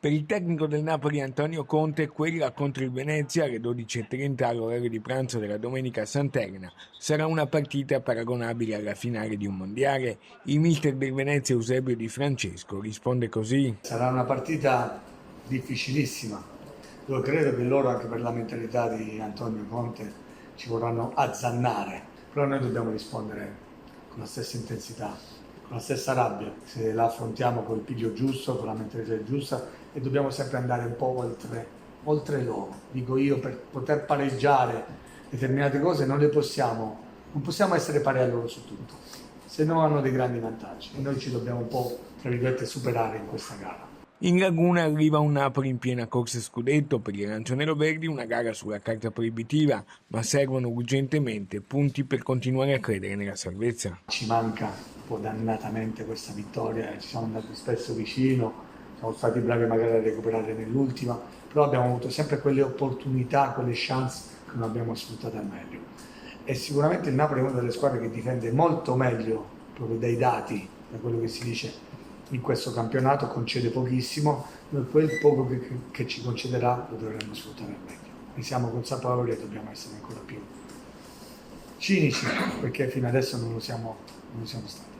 Per il tecnico del Napoli Antonio Conte, quella contro il Venezia alle 12:30 all'orario di pranzo della domenica a Sant'Elena sarà una partita paragonabile alla finale di un mondiale. Il mister del Venezia Eusebio Di Francesco risponde così. Sarà una partita difficilissima. Io credo che loro, anche per la mentalità di Antonio Conte, ci vorranno azzannare, però noi dobbiamo rispondere con la stessa intensità, con la stessa rabbia, se la affrontiamo col piglio giusto, con la mentalità giusta, e dobbiamo sempre andare un po' oltre loro. Dico io, per poter pareggiare determinate cose non possiamo essere pari a loro su tutto, se no hanno dei grandi vantaggi e noi ci dobbiamo un po', tra virgolette, superare in questa gara. In Laguna arriva un Napoli in piena corsa scudetto per gli arancione-verdi, una gara sulla carta proibitiva, ma servono urgentemente punti per continuare a credere nella salvezza. Ci manca un po' dannatamente questa vittoria, ci siamo andati spesso vicino, siamo stati bravi magari a recuperare nell'ultima, però abbiamo avuto sempre quelle opportunità, quelle chance che non abbiamo sfruttato al meglio. E sicuramente il Napoli è una delle squadre che difende molto meglio, proprio dai dati, da quello che si dice in questo campionato, concede pochissimo, noi quel poco che ci concederà lo dovremmo sfruttare al meglio. Ne siamo consapevoli e dobbiamo essere ancora più cinici, perché fino adesso non lo siamo stati.